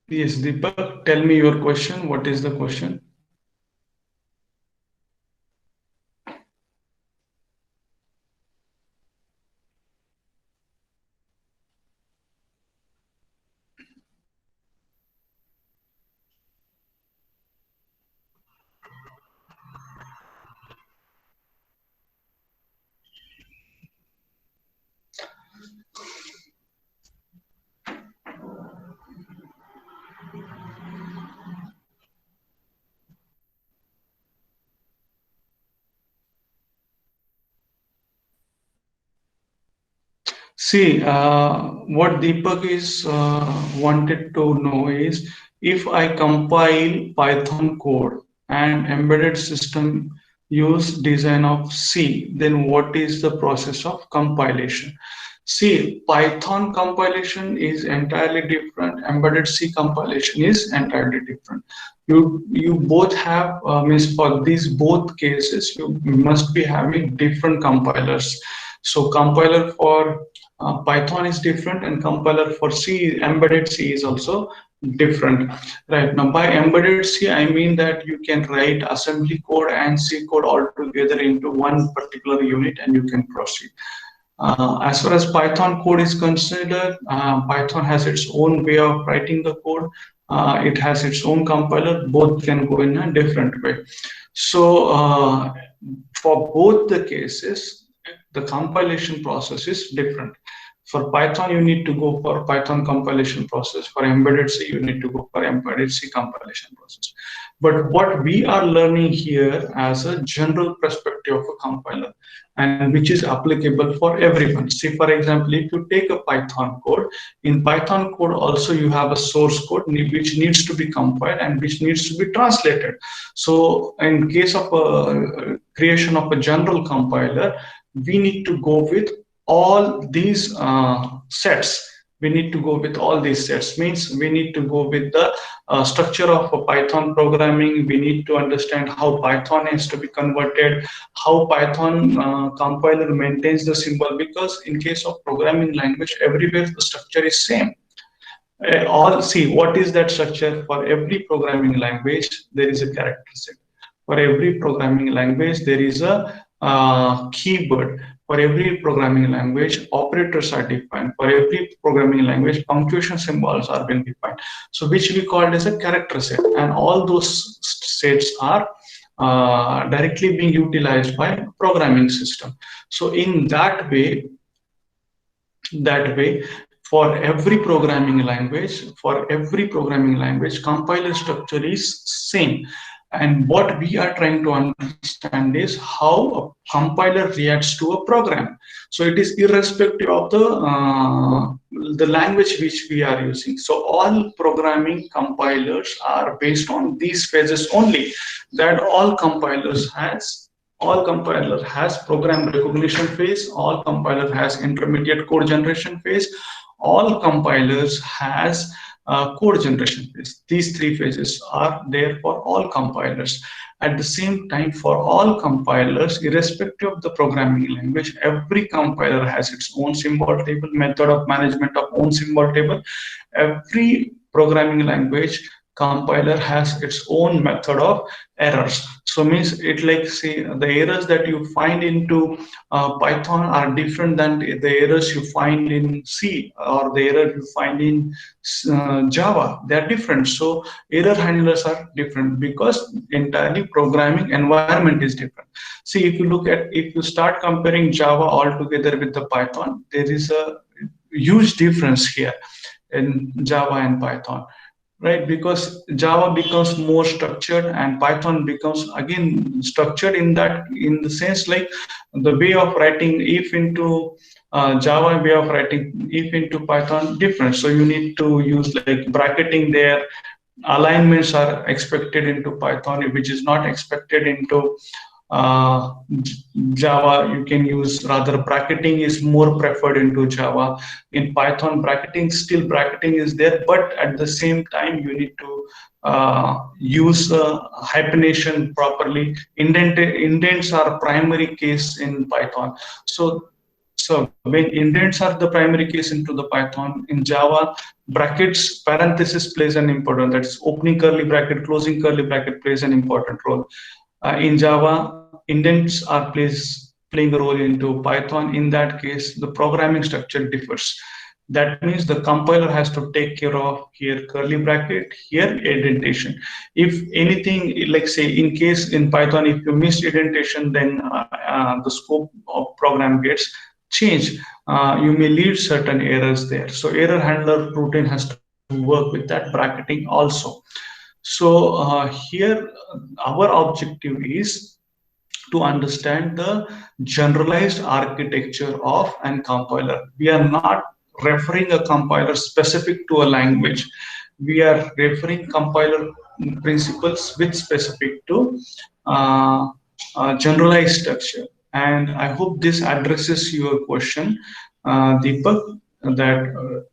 Yes, Deepak, tell me your question. What is the question? See, what Deepak is wanted to know is if I compile Python code and embedded system use design of C, then what is the process of compilation? See, Python compilation is entirely different. Embedded C compilation is entirely different. You both have means for these both cases you must be having different compilers. So compiler for Python is different and compiler for C, embedded C is also different. Right now, by embedded C, I mean that you can write assembly code and C code all together into one particular unit and you can proceed. As far as Python code is considered, Python has its own way of writing the code. It has its own compiler. Both can go in a different way. So for both the cases, the compilation process is different. For Python, you need to go for Python compilation process. For embedded C, you need to go for embedded C compilation process. But what we are learning here as a general perspective of a compiler, and which is applicable for everyone. See, for example, if you take a Python code, in Python code also you have a source code which needs to be compiled and which needs to be translated. So in case of a creation of a general compiler, we need to go with all these sets. We need to go with all these sets, means we need to go with the structure of a Python programming. We need to understand how Python is to be converted, how Python compiler maintains the symbol, because in case of programming language, everywhere the structure is same. All see what is that structure. For every programming language there is a character set. For every programming language there is a keyword. For every programming language operators are defined. For every programming language punctuation symbols are been defined, so which we called as a character set, and all those sets are directly being utilized by programming system. So in that way, for every programming language compiler structure is same. And what we are trying to understand is how a compiler reacts to a program. So it is irrespective of the language which we are using. So all programming compilers are based on these phases only, that all compiler has program recognition phase, all compiler has intermediate code generation phase, all compilers has code generation phase. These three phases are there for all compilers. At the same time, for all compilers, irrespective of the programming language, every compiler has its own symbol table, method of management of own symbol table. Every programming language compiler has its own method of errors. So means it like say the errors that you find into Python are different than the errors you find in C or the error you find in Java. They are different. So error handlers are different because entirely programming environment is different. See, if you start comparing Java altogether with the Python, there is a huge difference here in Java and Python, right? Because Java becomes more structured and Python becomes again structured in the sense like the way of writing if into Java, way of writing if into Python different. So you need to use like bracketing there. Alignments are expected into Python, which is not expected into uh, Java. You can use rather bracketing is more preferred into Java. In Python, bracketing is there, but at the same time you need to use hyphenation properly. Indents are primary case in Python. So So when indents are the primary case into the Python, in Java, brackets parenthesis plays an important. That's opening curly bracket, closing curly bracket plays an important role. In Java, indents are playing a role into Python. In that case, the programming structure differs. That means the compiler has to take care of here curly bracket, here indentation. If anything, like say in case in Python, if you miss indentation, then the scope of program gets changed. You may leave certain errors there. So error handler routine has to work with that bracketing also. So here our objective is to understand the generalized architecture of an compiler. We are not referring a compiler specific to a language. We are referring compiler principles which specific to uh, generalized structure. And I hope this addresses your question, Deepak, that